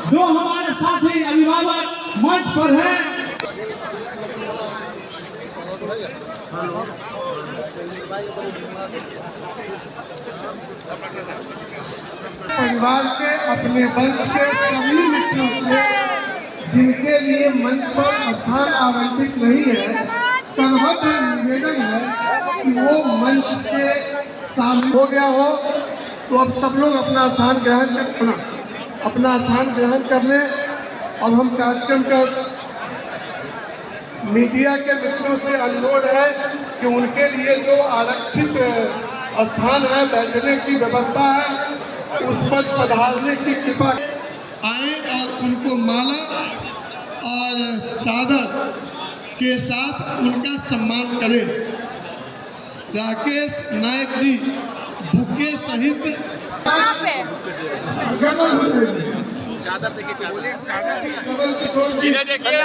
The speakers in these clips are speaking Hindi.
जो हमारे साथी अभिभावक मंच पर हैं। परिवार के अपने वंश के सभी मित्रों से जिनके लिए मंच पर स्थान आवंटित नहीं है, सर्वत्र निवेदन है कि वो मंच से शामिल हो गया हो। तो अब सब लोग अपना स्थान ग्रहण कर लें। अब हम कार्यक्रम का मीडिया के मित्रों से अनुरोध है कि उनके लिए जो आरक्षित स्थान है, बैठने की व्यवस्था है, उस पर पधारने की कृपा आए और उनको माला और चादर के साथ उनका सम्मान करें। राकेश नायक जी बुके सहित चादर देखिए, इधर देखिए,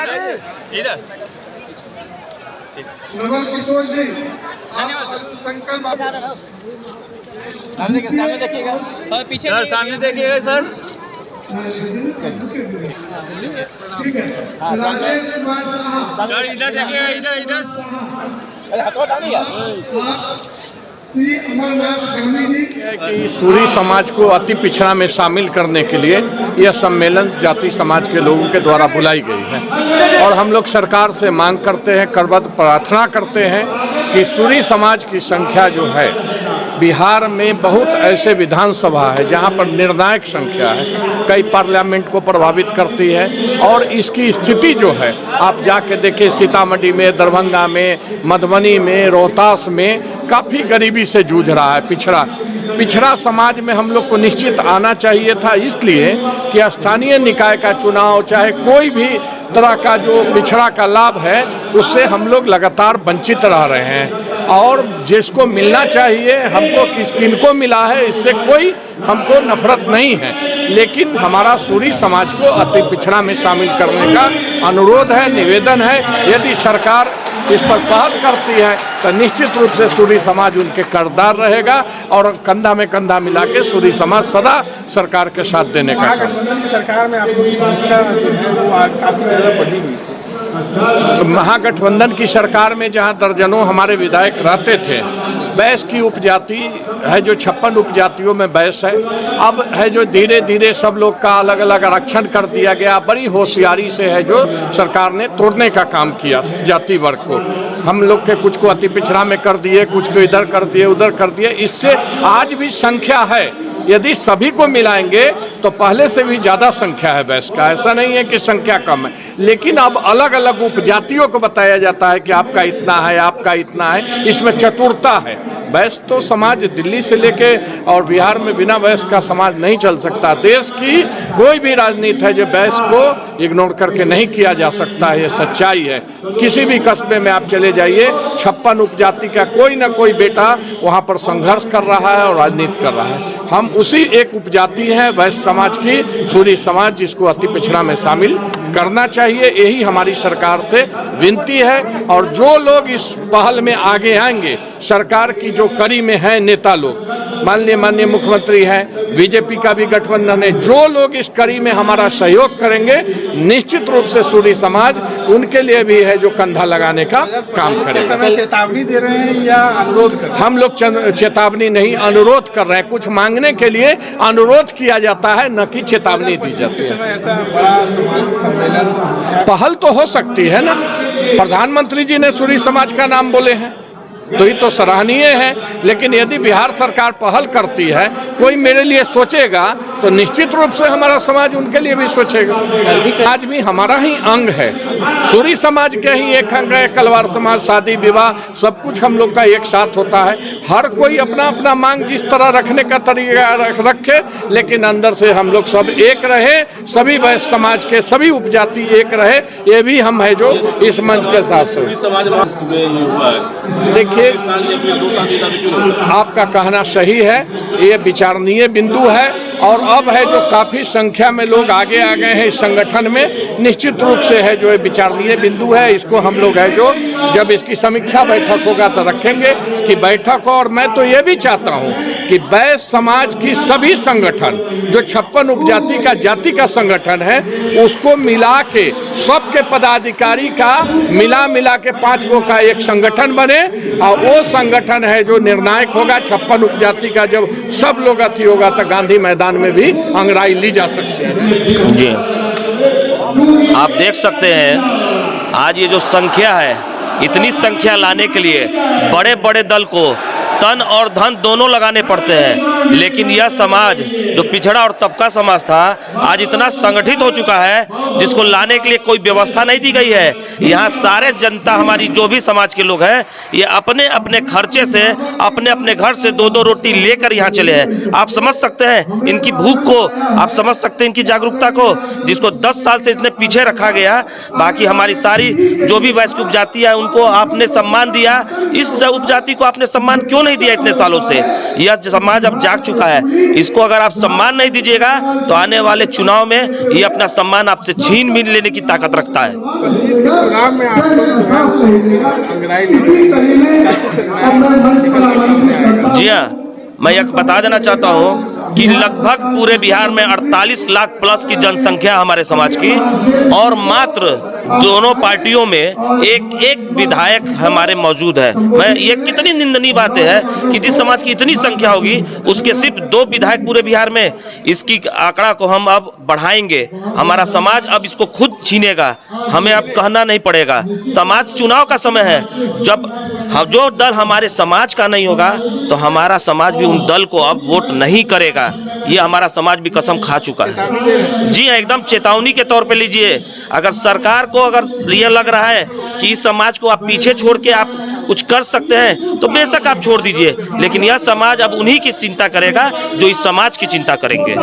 इधर नवल किशोर जी, संकल्प सामने देखिएगा और पीछे सामने देखिएगा सर। ठीक है, राजेश कुमार साहब सर इधर देखिएगा, इधर श्री अमरनाथ गांधी जी कि सूरी समाज को अति पिछड़ा में शामिल करने के लिए यह सम्मेलन जाति समाज के लोगों के द्वारा बुलाई गई है और हम लोग सरकार से मांग करते हैं, करबद्ध प्रार्थना करते हैं कि सूरी समाज की संख्या जो है, बिहार में बहुत ऐसे विधानसभा है जहां पर निर्णायक संख्या है, कई पार्लियामेंट को प्रभावित करती है और इसकी स्थिति जो है आप जाके देखिए, सीतामढ़ी में, दरभंगा में, मधुबनी में, रोहतास में काफ़ी गरीबी से जूझ रहा है। पिछड़ा समाज में हम लोग को निश्चित आना चाहिए था, इसलिए कि स्थानीय निकाय का चुनाव चाहे कोई भी तरह का जो पिछड़ा का लाभ है उससे हम लोग लगातार वंचित रह रहे हैं और जिसको मिलना चाहिए हमको किनको मिला है इससे कोई हमको नफरत नहीं है, लेकिन हमारा सूरी समाज को अति पिछड़ा में शामिल करने का अनुरोध है, निवेदन है। यदि सरकार इस पर पहल करती है तो निश्चित रूप से सूरी समाज उनके कर्जदार रहेगा और कंधा में कंधा मिला के सूरी समाज सदा सरकार के साथ देने का महागठबंधन की सरकार में आपको भूमिका जो है वो काफी ज़्यादा बढ़ी हुई थी। महागठबंधन की सरकार में जहां दर्जनों हमारे विधायक रहते थे, बैस की उपजाति है जो 56 उपजातियों में बैस है, अब है जो धीरे धीरे सब लोग का अलग अलग आरक्षण कर दिया गया। बड़ी होशियारी से है जो सरकार ने तोड़ने का काम किया जाति वर्ग को। हम लोग के कुछ को अति पिछड़ा में कर दिए, कुछ को इधर कर दिए, उधर कर दिए। इससे आज भी संख्या है, यदि सभी को मिलाएंगे तो पहले से भी ज़्यादा संख्या है बैस का, ऐसा नहीं है कि संख्या कम है। लेकिन अब अलग अलग उपजातियों को बताया जाता है कि आपका इतना है, आपका इतना है, इसमें चतुरता है। बैस तो समाज दिल्ली से लेके और बिहार में बिना बैस का समाज नहीं चल सकता। देश की कोई भी राजनीति है जो बैस को इग्नोर करके नहीं किया जा सकता है, ये सच्चाई है। किसी भी कस्बे में आप चले जाइए, 56 उपजाति का कोई ना कोई बेटा वहाँ पर संघर्ष कर रहा है और राजनीति कर रहा है। हम उसी एक उपजाति हैं वैश्य समाज की, सूरी समाज, जिसको अति पिछड़ा में शामिल करना चाहिए। यही हमारी सरकार से विनती है और जो लोग इस पहल में आगे आएंगे, सरकार की जो कड़ी में है नेता लोग, माननीय मुख्यमंत्री हैं, बीजेपी का भी गठबंधन है, जो लोग इस कड़ी में हमारा सहयोग करेंगे, निश्चित रूप से सूरी समाज उनके लिए भी है जो कंधा लगाने का काम करेगा। चेतावनी दे रहे हैं या अनुरोध कर रहे हैं? हम लोग चेतावनी नहीं, अनुरोध कर रहे हैं। कुछ मांगने के लिए अनुरोध किया जाता है, न कि चेतावनी दी जाती है। ऐसा बड़ा सम्मेलन पहल तो हो सकती है ना, प्रधानमंत्री जी ने सूरी समाज का नाम बोले हैं तो ये तो सराहनीय है, लेकिन यदि बिहार सरकार पहल करती है, कोई मेरे लिए सोचेगा तो निश्चित रूप से हमारा समाज उनके लिए भी सोचेगा। आज भी हमारा ही अंग है, सूरी समाज के ही एक अंग है। कलवार समाज, शादी विवाह सब कुछ हम लोग का एक साथ होता है। हर कोई अपना अपना मांग जिस तरह रखने का तरीका रखे, लेकिन अंदर से हम लोग सब एक रहे, सभी वैश्य समाज के सभी उपजाति एक रहे, ये भी हम है जो इस मंच के साथ। देखिए, देखिए, आपका कहना सही है, ये विचारणीय बिंदु है। और अब है जो काफ़ी संख्या में लोग आगे आ गए हैं इस संगठन में, निश्चित रूप से है जो विचारणीय बिंदु है। इसको हम लोग है जो जब इसकी समीक्षा बैठक होगा तो रखेंगे कि बैठक हो। और मैं तो ये भी चाहता हूँ कि वैश्य समाज की सभी संगठन जो 56 उपजाति का जाति का संगठन है उसको मिला के सबके पदाधिकारी का मिला के 5 गो का एक संगठन बने, और वो संगठन है जो निर्णायक होगा 56 उपजाति का। जब सब लोग अति होगा तो गांधी मैदान में भी अंगड़ाई ली जा सकती है। जी, आप देख सकते हैं आज ये जो संख्या है, इतनी संख्या लाने के लिए बड़े बड़े दल को तन और धन दोनों लगाने पड़ते हैं, लेकिन यह समाज जो पिछड़ा और तबका समाज था आज इतना संगठित हो चुका है जिसको लाने के लिए कोई व्यवस्था नहीं दी गई है। यहाँ सारे जनता हमारी जो भी समाज के लोग हैं ये अपने अपने खर्चे से अपने अपने घर से 2-2 रोटी लेकर यहाँ चले हैं। आप समझ सकते हैं इनकी भूख को, आप समझ सकते हैं इनकी जागरूकता को, जिसको 10 साल से इसने पीछे रखा गया। बाकी हमारी सारी जो भी वैश्य उपजाति है उनको आपने सम्मान दिया, इस उपजाति को आपने सम्मान क्यों नहीं दिया इतने सालों से? यह समाज अब जाग चुका है, इसको अगर आप सम्मान नहीं दीजिएगा तो आने वाले चुनाव में ये अपना सम्मान आपसे छीन बीन लेने की ताकत रखता है। 25 के चुनाव में आप अंगड़ाई जी हाँ, मैं यह बता देना चाहता हूँ कि लगभग पूरे बिहार में 48 लाख प्लस की जनसंख्या हमारे समाज की, और मात्र दोनों पार्टियों में एक विधायक हमारे मौजूद है। मैं ये कितनी निंदनीय बात है कि जिस समाज की इतनी संख्या होगी उसके सिर्फ 2 विधायक पूरे बिहार में। इसकी आंकड़ा को हम अब बढ़ाएंगे, हमारा समाज अब इसको खुद छीनेगा, हमें अब कहना नहीं पड़ेगा। समाज चुनाव का समय है, जब जो दल हमारे समाज का नहीं होगा तो हमारा समाज भी उन दल को अब वोट नहीं करेगा। ये हमारा समाज भी कसम खा चुका है। जी हाँ, एकदम चेतावनी के तौर पे लीजिए। अगर सरकार को अगर ये लग रहा है कि इस समाज को आप पीछे छोड़ के आप कुछ कर सकते हैं तो बेशक आप छोड़ दीजिए, लेकिन यह समाज अब उन्हीं की चिंता करेगा जो इस समाज की चिंता करेंगे।